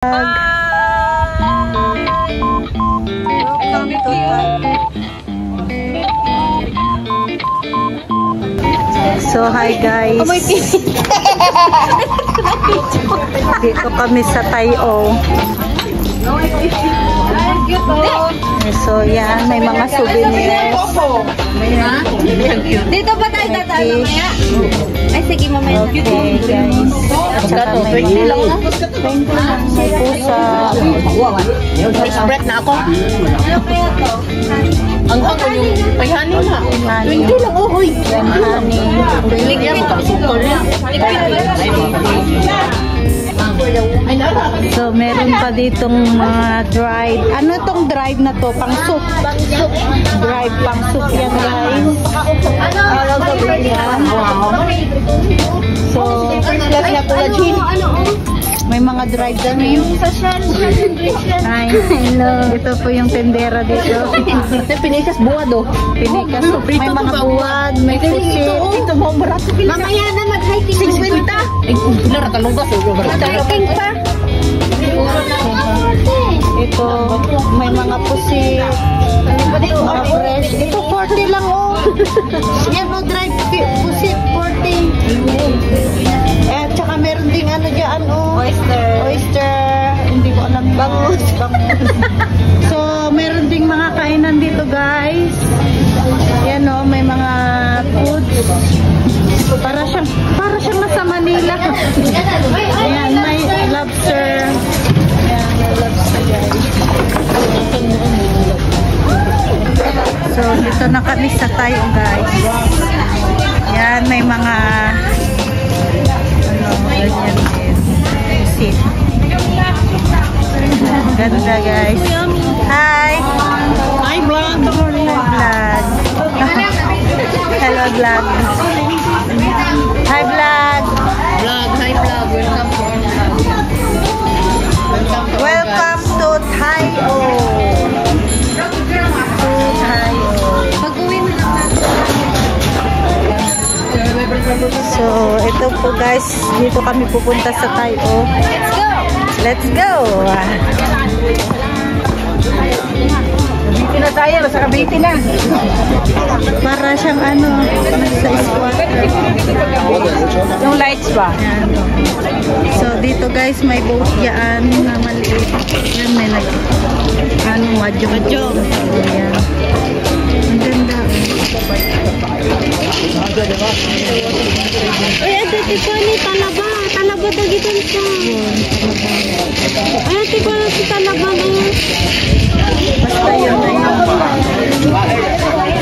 Welcome to So hi guys. Dito kami sa Tayo. So yan, may mga souvenirs. Dito ba tayo tatalo maya? Ay sige mamaya. Okay guys. At saka may pusa. Spread na ako. Ang ako yung payhani na. 20 lang oy. Honey. Ligyan mo kasi ko. So meron pa ditong mga dried. Ano tong dried na to? Pang soup. Dried pang soup yan guys. Yan. So may mga dried din. Ay, hello. Ito po yung tendera dito. Pinikas buwad oh. Pinikas. May mga buwad, may pusi. Ito mo barato. Mamaya na mag-hiking. 50. Ay, lara talunggas oh. Hiking pa. Ito, may mga pusi. Mga fresh. Ito 40 lang oh. Yan o, dried pusi 40. At saka meron ding ano dyan oh. Oyster. Hindi ko alam. Bangus. So, meron ding mga kainan dito guys. Yan o, may mga foods. Para siyang nasa Manila. Ayan, may lobster. Ayan, may lobster guys. So, dito na kami sa Tayo guys. Yan, may mga ganyan din. Sit. Ganda guys. Hi! Hi vlog. Vlog. Hello vlog. Hi vlog. Vlog, hi vlog. Welcome to Tayo. Pag-uwi mo lang So, ito po guys, dito kami pupunta sa Tayo. Let's go! Bitin na tayo, sa kabiti na. Para siyang ano, sa squatter. Yung lights ba? Yan. So, dito guys, may boat yan na maliit. Yan, may mahjong. Ayan. Ang ganda. Ay, ate, tipo ni talaba. Talaba dagitan siya. Ay, tipo si talaba na. Basta yun na yun.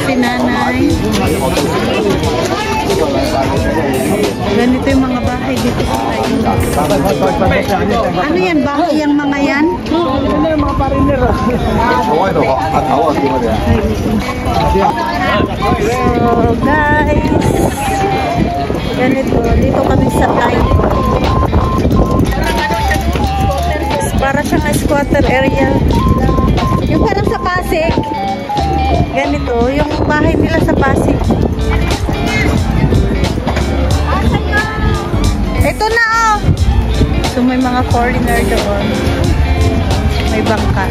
Si nanay. Ganito yung mga bahay dito sa Tayo. Ano yan? Bahay yung mga yan? So guys, ganito. Dito kami sa Tayo. Para siyang squatter area. Yung parang sa Pasig. Ganito, yung bahay nila sa Pasig. Ito na oh. So may mga foreigner doon. May bangka.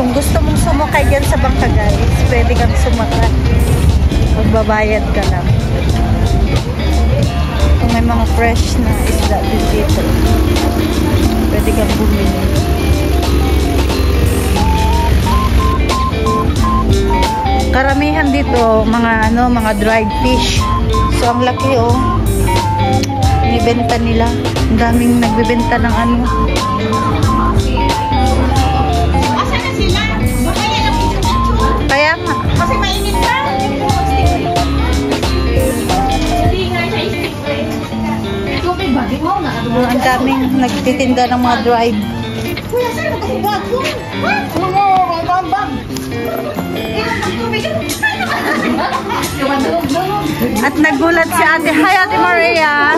Kung gusto mong sumakay dyan sa bangka guys, pwede kang sumakay. Magbabayad ka lang. Kung may mga fresh na isda dito, pwede kang bumili. Karamihan dito, mga dried fish. So, ang laki oh. Binibenta nila. Ang daming nagbibenta ng ano. Kaya nga. Kasi mainit ka. Ang daming nagtitinda ng mga dried Kuya, saan ka ba? At nagulat si Ate. Hi, Ate Maria.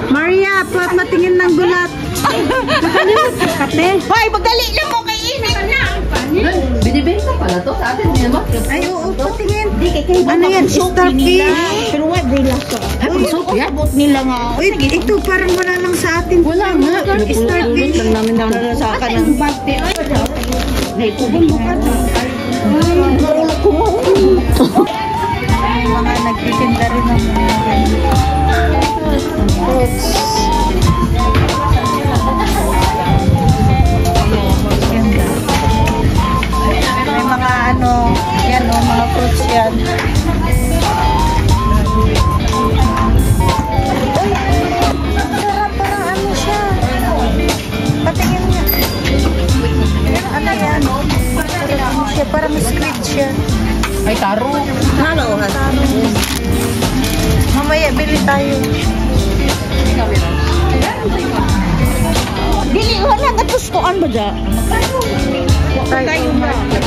Maria, matingin ng gulat. Kate. Hoy, pagdali lang mo kay init na. Binibenta pala to sa atin. Ay, oo, patingin. Ano yan? Starfish. Pero what they last so? Ang soup yan. Abot nila nga. Uy, ito parang wala lang sa atin. Wala nga. Starfish. Lang namin daw na sa akin. Ang bagte. Ay, kubong buka na. May mga nagtitinda rin ng mga fruits. May mga ano, yan o, mga fruits yan. Sarap, parang ano siya. Patingin niya. Ano yan? Parang ano siya, parang squid siya. Ay, taro. Halo. Mamaya, bili tayo. Dili, wala natustuan ba dyan? Tayo market.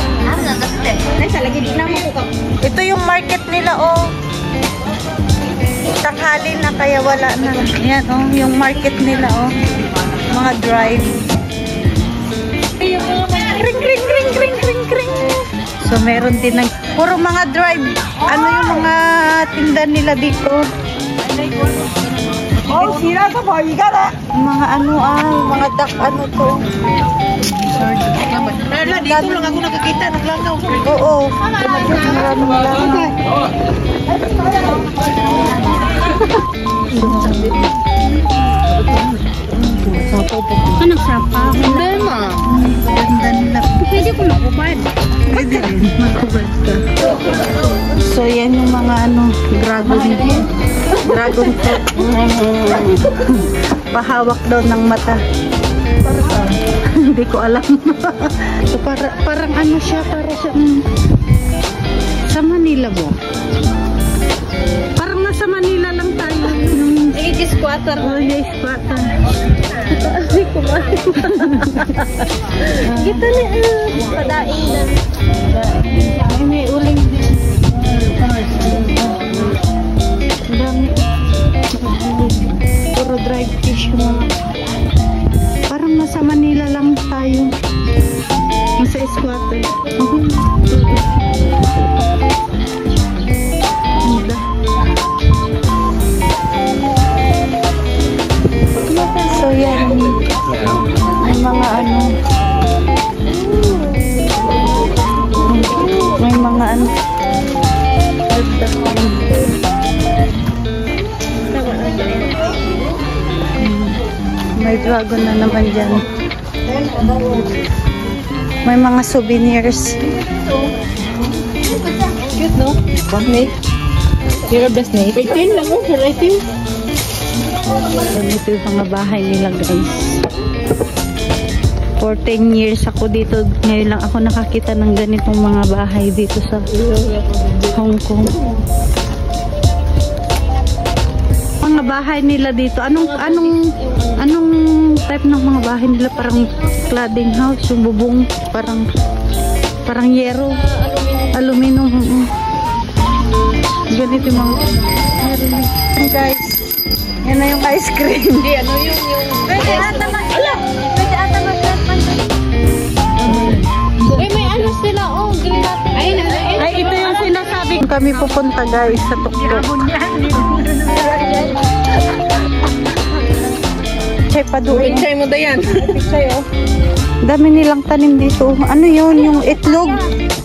Nasa lagi di naman ko ka. Ito yung market nila, oh. Tanghali na kaya wala na. Yan, oh, yung market nila, oh. Mga drive. Ring, ring, ring, ring, ring, ring. So, meron din ng, puro mga drive. Ano yung mga tinda nila dito? Oh, sira ka po, mga ano, mga duck, ano to. Dito lang ako nakakita. Naglangaw. Oo. Maraming langaw. Ano sapa? Hindi ma. Ganda nila. Pwede ko makubad. Pwede rin. Magkubad ka. So, yan yung mga ano, dragon fruit. Pahawak daw ng mata. Hindi ko alam. So, parang ano siya, para siya sa Manila ba? Parang nasa Manila lang tayo. Sige, squatter. Oh, yes, bata. Hindi ko ba? Gito ni, padain na. May uling din. Dami. Puro dried fish mo. Parang nasa Manila lang tayo. Nasa squatter. So yan. May mga ano. May mga ano. May dragon na naman dyan. May mga souvenirs. Cute, no? Snake. You're a best snake. 18 lang mo. 18. Ito yung mga bahay nila, guys. For 10 years ako dito. Ngayon lang ako nakakita ng ganitong mga bahay dito sa Hong Kong. Mga bahay nila dito. Anong type ng mga bahay nila? Parang cladding house, yung bubong, parang yero, aluminum. Ganito yung mga meron. Guys, yan na yung ice cream. Hindi, ano yung... Pwede ata mag-platman. Uy, may ano sila, oh, gelatin. Ay, ito yung sinasabi. Kami pupunta, guys, sa tuktok. Chay pa doon. Pinchay mo da yan. Pinchay, oh. Dami nilang tanim dito. Ano yun? Yung itlog?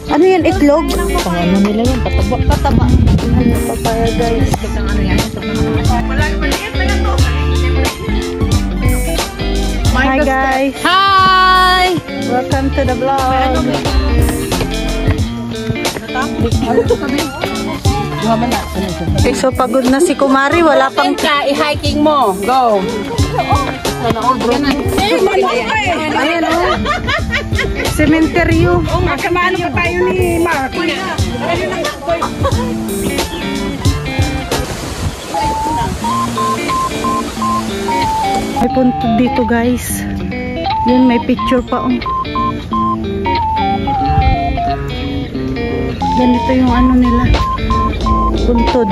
Ano yan? Itlog? Ano nila yan? Pataba. Pataba. Ano papaya, guys? Ano yan? Hi, guys. Hi! Welcome to the vlog. Okay, so pagod na si Kumari. Wala pang... I-hiking mo. Go. Ayan, oh. Cementerio. Kasamahan pa tayo ni Mark. May punto dito, guys. Yun, may picture pa oh. Ganito yung ano nila. Buntod.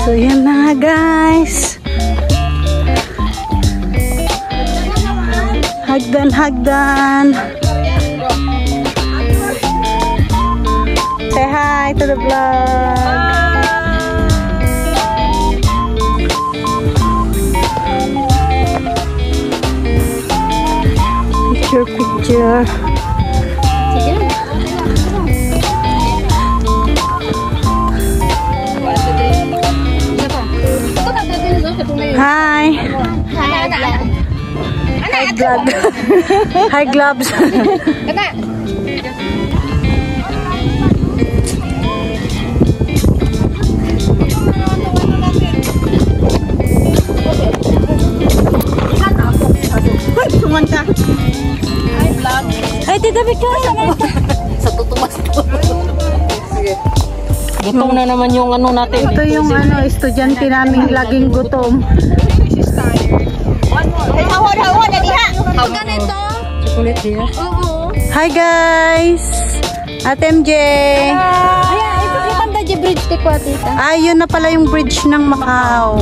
So yan na guys. Hagdan. Say hi to the vlog. Picture. Hi. Hi vlog. Hi gloves. Hoy, sungan ka. Hi vlog. Ay, tita Bika. Sa tutumas to. Sige. Gutom na naman yung ano natin. Ito yung ano, estudyante namin laging gutom. Hi guys! Ate MJ! Ay, yun na pala yung bridge ng Macau.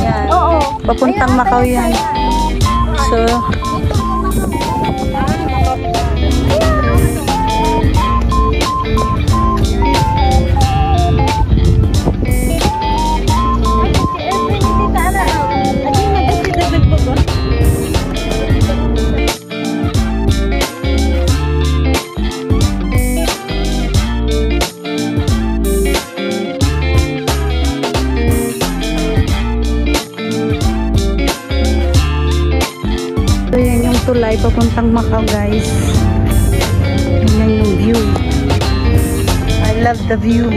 Yan. Papuntang Macau yan. So, tulay papuntang Macau guys. Yan yung view. I love the view.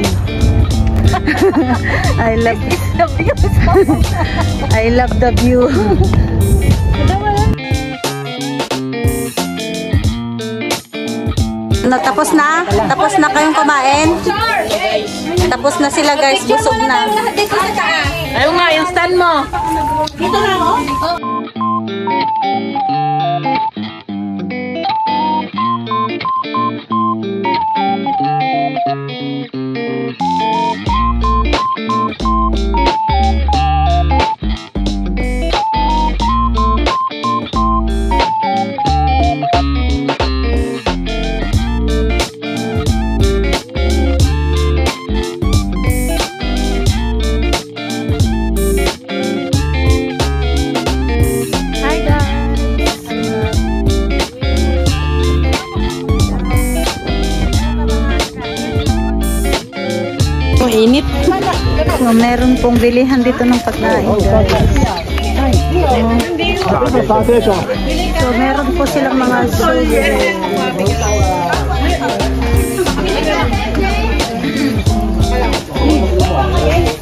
I love the view. I love the view. No, tapos na? Tapos na kayong kumain? Tapos na sila guys, busog na. Ayaw nga, yung stand mo. Dito na ako? Init. So, meron pong bilihan dito ng pagkain. So, meron po silang mga souvenirs.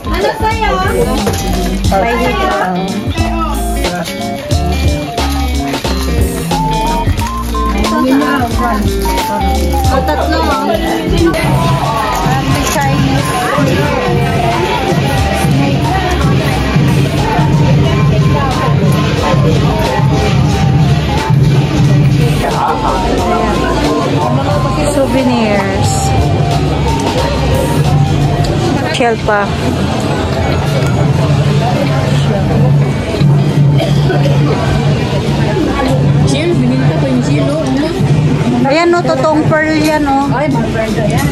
Ano sa'yo? O, tatlo. Chinese. Souvenirs. Shelpa. Chill, bininta ko yung chilo. Ayan no, totoong pearl yan no. Ay, mga pearl yan.